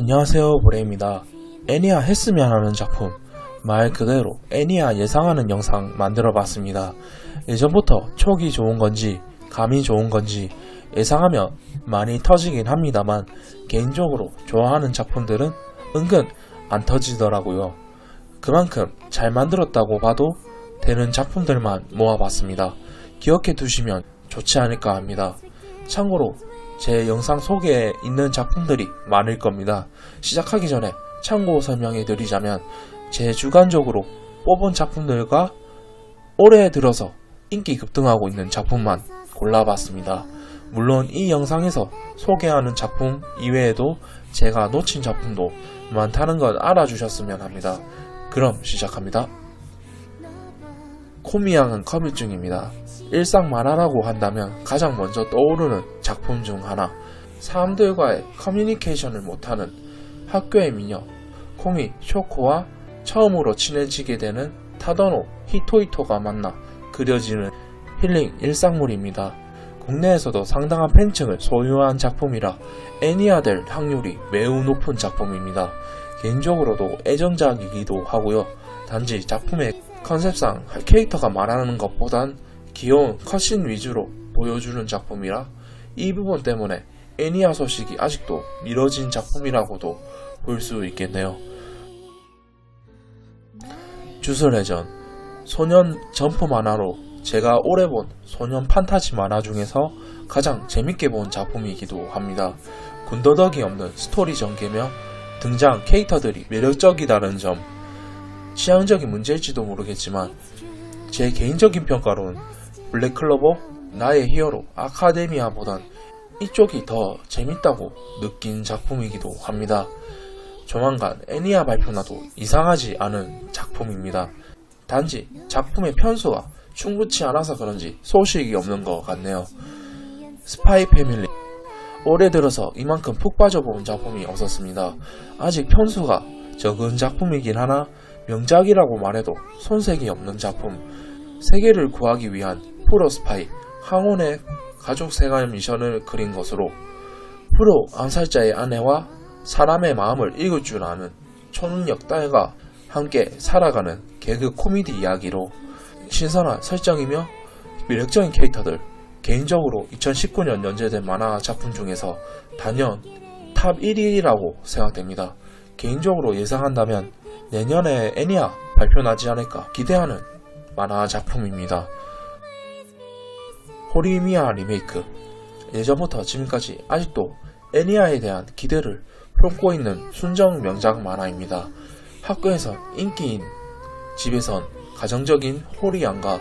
안녕하세요, 보레입니다. 애니야 했으면 하는 작품, 말 그대로 애니야 예상하는 영상 만들어봤습니다. 예전부터 촉이 좋은 건지 감이 좋은 건지 예상하면 많이 터지긴 합니다만 개인적으로 좋아하는 작품들은 은근 안 터지더라고요. 그만큼 잘 만들었다고 봐도 되는 작품들만 모아봤습니다. 기억해 두시면 좋지 않을까 합니다. 참고로 제 영상 속에 있는 작품들이 많을 겁니다. 시작하기 전에 참고 설명해 드리자면 제 주관적으로 뽑은 작품들과 올해 들어서 인기 급등하고 있는 작품만 골라봤습니다. 물론 이 영상에서 소개하는 작품 이외에도 제가 놓친 작품도 많다는 걸 알아주셨으면 합니다. 그럼 시작합니다. 코미양은 컴일 중입니다. 일상 만화라고 한다면 가장 먼저 떠오르는 작품 중 하나, 사람들과의 커뮤니케이션을 못하는 학교의 미녀 코미 쇼코와 처음으로 친해지게 되는 타더노 히토히토가 만나 그려지는 힐링 일상물입니다. 국내에서도 상당한 팬층을 소유한 작품이라 애니화 될 확률이 매우 높은 작품입니다. 개인적으로도 애정작이기도 하고요. 단지 작품의 컨셉상 캐릭터가 말하는 것보단 귀여운 컷신 위주로 보여주는 작품이라 이 부분 때문에 애니화 소식이 아직도 미뤄진 작품이라고도 볼 수 있겠네요. 주술회전, 소년 점프 만화로 제가 올해 본 소년 판타지 만화 중에서 가장 재밌게 본 작품이기도 합니다. 군더더기 없는 스토리 전개며 등장 캐릭터들이 매력적이다는 점, 취향적인 문제일지도 모르겠지만 제 개인적인 평가로는 블랙클로버, 나의 히어로, 아카데미아보단 이쪽이 더 재밌다고 느낀 작품이기도 합니다. 조만간 애니화 발표나도 이상하지 않은 작품입니다. 단지 작품의 편수가 충분치 않아서 그런지 소식이 없는 것 같네요. 스파이 패밀리, 올해 들어서 이만큼 푹 빠져본 작품이 없었습니다. 아직 편수가 적은 작품이긴 하나 명작이라고 말해도 손색이 없는 작품, 세계를 구하기 위한 프로 스파이 항온의 가족 생활 미션을 그린 것으로 프로 암살자의 아내와 사람의 마음을 읽을 줄 아는 초능력 딸과 함께 살아가는 개그 코미디 이야기로 신선한 설정이며 매력적인 캐릭터들, 개인적으로 2019년 연재된 만화 작품 중에서 단연 탑 1위라고 생각됩니다. 개인적으로 예상한다면 내년에 애니화 발표나지 않을까 기대하는 만화 작품입니다. 호리미야 리메이크, 예전부터 지금까지 아직도 애니화에 대한 기대를 품고 있는 순정 명작 만화입니다. 학교에선 인기인, 집에선 가정적인 호리양과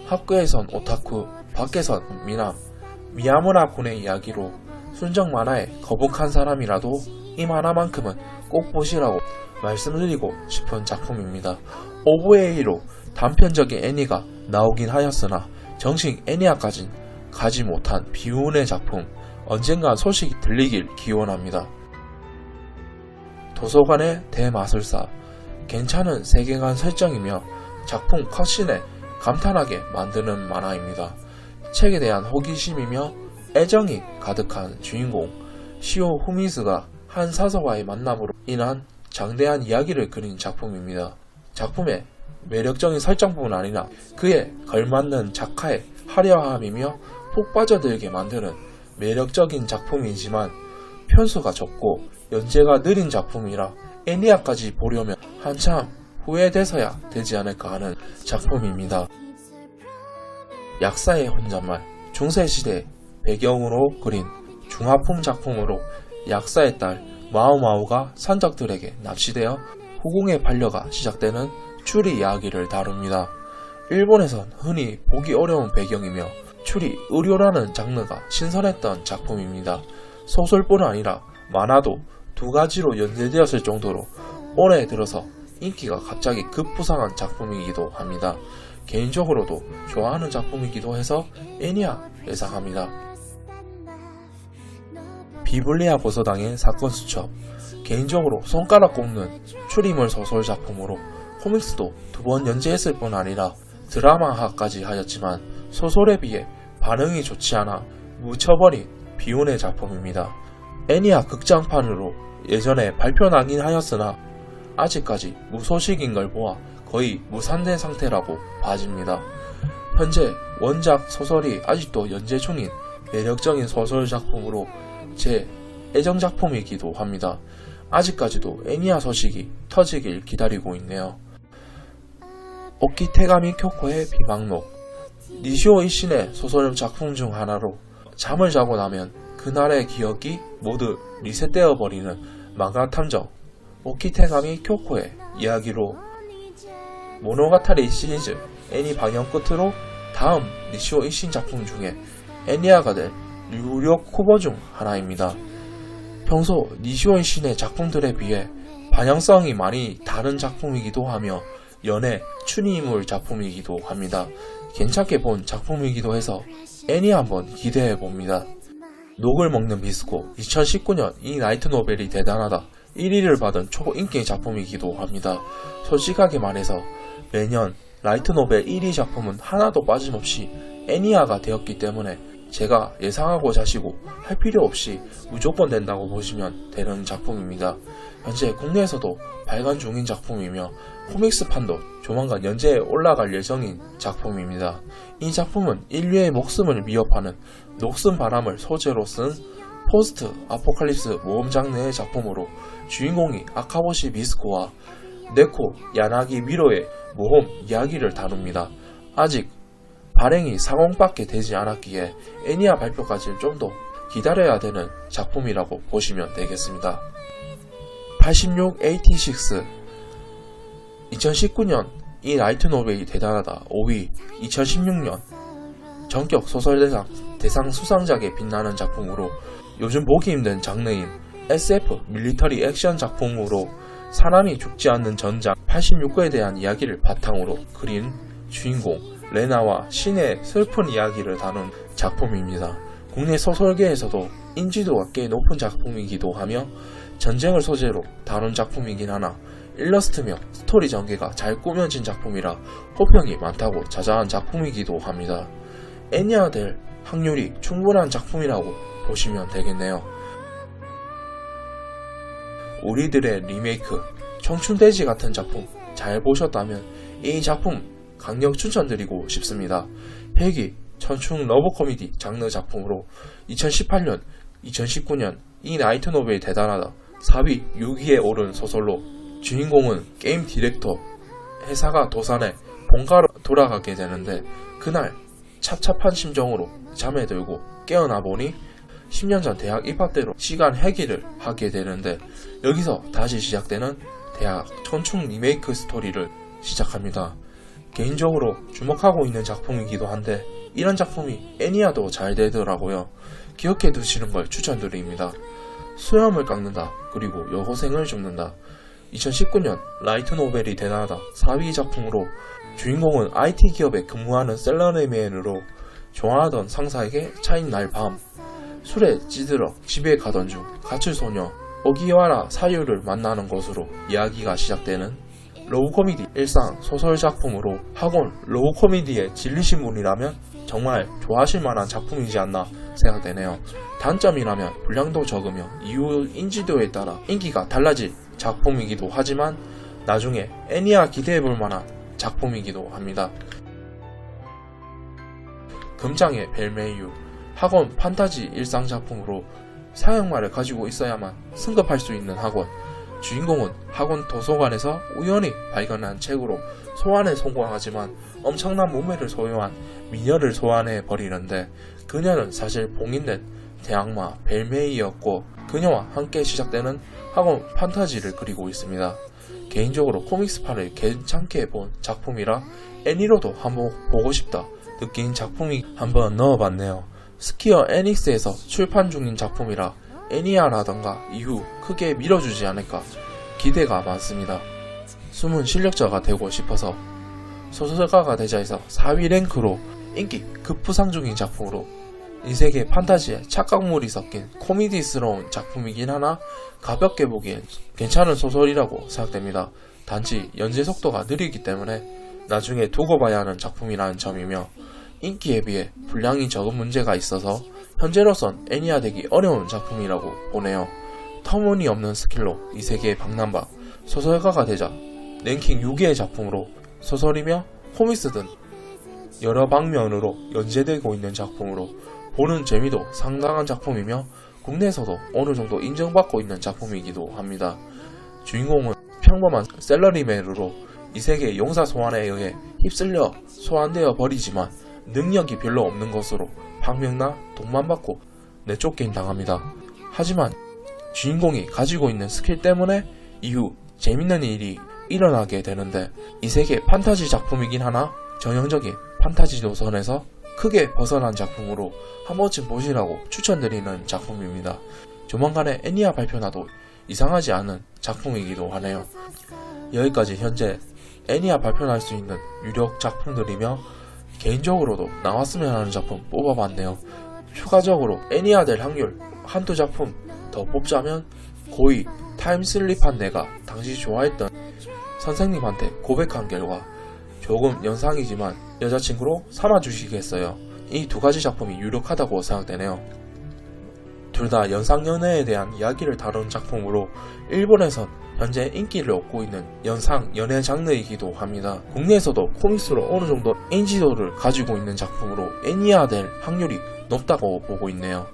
학교에선 오타쿠, 밖에선 미남, 미야무라 군의 이야기로 순정 만화에 거북한 사람이라도 이 만화만큼은 꼭 보시라고 말씀드리고 싶은 작품입니다. OVA로 단편적인 애니가 나오긴 하였으나 정식 애니화까진 가지 못한 비운의 작품, 언젠간 소식이 들리길 기원합니다. 도서관의 대마술사, 괜찮은 세계관 설정이며 작품 컷신에 감탄하게 만드는 만화입니다. 책에 대한 호기심이며 애정이 가득한 주인공 시오 후미스가 한 사서와의 만남으로 인한 장대한 이야기를 그린 작품입니다. 작품의 매력적인 설정뿐 아니라 그에 걸맞는 작가의 화려함이며 푹 빠져들게 만드는 매력적인 작품이지만 편수가 적고 연재가 느린 작품이라 애니화까지 보려면 한참 후회돼서야 되지 않을까 하는 작품입니다. 약사의 혼잣말, 중세시대 배경으로 그린 중화풍 작품으로 약사의 딸 마오마오가 산적들에게 납치되어 후궁의 반려가 시작되는 추리 이야기를 다룹니다. 일본에선 흔히 보기 어려운 배경이며 추리 의료라는 장르가 신선했던 작품입니다. 소설뿐 아니라 만화도 두 가지로 연재되었을 정도로 올해 들어서 인기가 갑자기 급부상한 작품이기도 합니다. 개인적으로도 좋아하는 작품이기도 해서 애니화 예상합니다. 비블리아 보서당의 사건 수첩, 개인적으로 손가락 꼽는 추리물 소설 작품으로 코믹스도 2번 연재했을 뿐 아니라 드라마화까지 하였지만 소설에 비해 반응이 좋지 않아 묻혀버린 비운의 작품입니다. 애니아 극장판으로 예전에 발표나긴 하였으나 아직까지 무소식인 걸 보아 거의 무산된 상태라고 봐집니다. 현재 원작 소설이 아직도 연재 중인 매력적인 소설 작품으로 제 애정작품이기도 합니다. 아직까지도 애니아 소식이 터지길 기다리고 있네요. 오키테가미 쿄코의 비방록. 니시오 이신의 소설형 작품 중 하나로 잠을 자고 나면 그날의 기억이 모두 리셋되어 버리는 만가 탐정 오키테가미 쿄코의 이야기로 모노가타리 시리즈 애니 방영 끝으로 다음 니시오 이신 작품 중에 애니아가 될 유력 후보 중 하나입니다. 평소 니시오 이신의 작품들에 비해 방향성이 많이 다른 작품이기도 하며 연애 추리인물 작품이기도 합니다. 괜찮게 본 작품이기도 해서 애니 한번 기대해봅니다. 녹을 먹는 비스코. 2019년 이 라이트 노벨이 대단하다 1위를 받은 초인기 작품이기도 합니다. 솔직하게 말해서 매년 라이트 노벨 1위 작품은 하나도 빠짐없이 애니아가 되었기 때문에 제가 예상하고 자시고 할 필요 없이 무조건 된다고 보시면 되는 작품입니다. 현재 국내에서도 발간 중인 작품이며 코믹스판도 조만간 연재에 올라갈 예정인 작품입니다. 이 작품은 인류의 목숨을 위협하는 녹슨 바람을 소재로 쓴 포스트 아포칼립스 모험 장르의 작품으로 주인공이 아카보시 미스코와 네코 야나기 미로의 모험 이야기를 다룹니다. 아직 발행이 상영밖에 되지 않았기에 애니아 발표까지는 좀 더 기다려야 되는 작품이라고 보시면 되겠습니다. 8686 2019년 이 라이트 노벨이 대단하다 5위 2016년 전격 소설 대상 수상작에 빛나는 작품으로 요즘 보기 힘든 장르인 SF 밀리터리 액션 작품으로 사람이 죽지 않는 전장 86구에 대한 이야기를 바탕으로 그린 주인공 레나와 신의 슬픈 이야기를 다룬 작품입니다. 국내 소설계에서도 인지도가 꽤 높은 작품이기도 하며 전쟁을 소재로 다룬 작품이긴 하나 일러스트며 스토리 전개가 잘 꾸며진 작품이라 호평이 많다고 자자한 작품이기도 합니다. 애니아 될 확률이 충분한 작품이라고 보시면 되겠네요. 우리들의 리메이크 청춘돼지 같은 작품 잘 보셨다면 이 작품 강력 추천드리고 싶습니다. 패기 청춘 러브 코미디 장르 작품으로 2018년, 2019년 이 라이트 노벨이 대단하다 4위 6위에 오른 소설로 주인공은 게임 디렉터 회사가 도산해 본가로 돌아가게 되는데 그날 찹찹한 심정으로 잠에 들고 깨어나 보니 10년 전 대학 입학 때로 시간 회귀를 하게 되는데 여기서 다시 시작되는 대학 청춘 리메이크 스토리를 시작합니다. 개인적으로 주목하고 있는 작품이기도 한데 이런 작품이 애니아도 잘 되더라고요. 기억해 두시는 걸 추천드립니다. 수염을 깎는다 그리고 여고생을 죽는다 2019년 라이트 노벨이 대단하다 4위 작품으로 주인공은 IT 기업에 근무하는 셀러리맨으로 좋아하던 상사에게 차인 날 밤 술에 찌들어 집에 가던 중 가출소녀 오기와라 사유를 만나는 것으로 이야기가 시작되는 로우코미디 일상 소설 작품으로 학원 로우코미디에 질리신 분이라면 정말 좋아하실 만한 작품이지 않나 생각되네요. 단점이라면 분량도 적으며 이후 인지도에 따라 인기가 달라질 작품이기도 하지만 나중에 애니아 기대해볼 만한 작품이기도 합니다. 금장의 벨메이유 학원 판타지 일상 작품으로 사형말을 가지고 있어야만 승급할 수 있는 학원 주인공은 학원 도서관에서 우연히 발견한 책으로 소환에 성공하지만 엄청난 몸매를 소유한 미녀를 소환해 버리는데 그녀는 사실 봉인된 대악마 벨메이였고 그녀와 함께 시작되는 학원 판타지를 그리고 있습니다. 개인적으로 코믹스판을 괜찮게 본 작품이라 애니로도 한번 보고 싶다 느낀 작품이 한번 넣어봤네요. 스퀘어 에닉스에서 출판 중인 작품이라 애니아라던가 이후 크게 밀어주지 않을까 기대가 많습니다. 숨은 실력자가 되고 싶어서 소설가가 되자 해서 4위 랭크로 인기 급부상 중인 작품으로 이 세계 판타지에 착각물이 섞인 코미디스러운 작품이긴 하나 가볍게 보기엔 괜찮은 소설이라고 생각됩니다. 단지 연재 속도가 느리기 때문에 나중에 두고 봐야 하는 작품이라는 점이며 인기에 비해 분량이 적은 문제가 있어서 현재로선 애니화 되기 어려운 작품이라고 보네요. 터무니없는 스킬로 이 세계에 박난바 소설가가 되자 랭킹 6위의 작품으로 소설이며 코믹스 등 여러 방면으로 연재되고 있는 작품으로 보는 재미도 상당한 작품이며 국내에서도 어느 정도 인정받고 있는 작품이기도 합니다. 주인공은 평범한 셀러리맨으로 이 세계의 용사 소환에 의해 휩쓸려 소환되어 버리지만 능력이 별로 없는 것으로 박명나 돈만 받고 내쫓긴 당합니다. 하지만 주인공이 가지고 있는 스킬 때문에 이후 재밌는 일이 일어나게 되는데 이 세계 판타지 작품이긴 하나 전형적인 판타지 노선에서 크게 벗어난 작품으로 한 번쯤 보시라고 추천드리는 작품입니다. 조만간에 애니화 발표나도 이상하지 않은 작품이기도 하네요. 여기까지 현재 애니화 발표날 수 있는 유력 작품들이며 개인적으로도 나왔으면 하는 작품 뽑아봤네요. 추가적으로 애니화 될 확률 한두 작품 더 뽑자면 고이 타임슬립한 내가 당시 좋아했던 선생님한테 고백한 결과 조금 연상이지만 여자친구로 삼아주시겠어요. 이 두 가지 작품이 유력하다고 생각되네요. 둘 다 연상연애에 대한 이야기를 다룬 작품으로 일본에선 현재 인기를 얻고 있는 연상 연애 장르이기도 합니다. 국내에서도 코믹스로 어느 정도 인지도를 가지고 있는 작품으로 애니화 될 확률이 높다고 보고 있네요.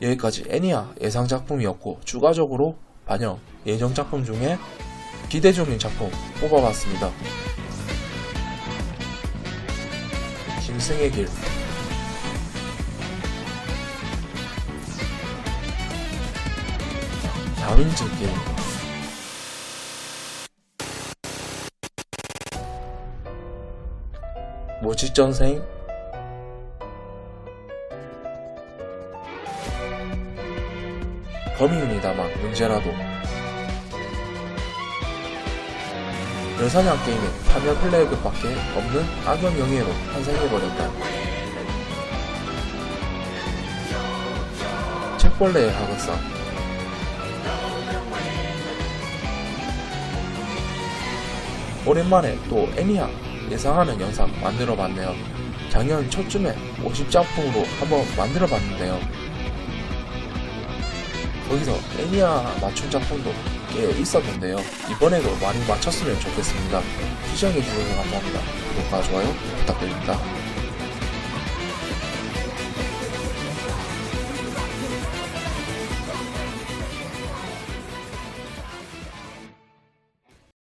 여기까지 애니화 예상 작품이었고 추가적으로 반영 예정 작품 중에 기대 중인 작품 뽑아봤습니다. 짐승의 길, 다윈치 길, 모직전생, 범인입니다만 문제라도, 열사냥 게임에 참여 플래그밖에 없는 악역 영예로 탄생해버렸다. 책벌레의 하극상, 오랜만에 또 애니화 예상하는 영상 만들어봤네요. 작년 초쯤에 50작품으로 한번 만들어봤는데요. 거기서 애니화 맞춘 작품도 꽤 있었는데요. 이번에도 많이 맞췄으면 좋겠습니다. 시청해주셔서 감사합니다. 구독과 좋아요 부탁드립니다.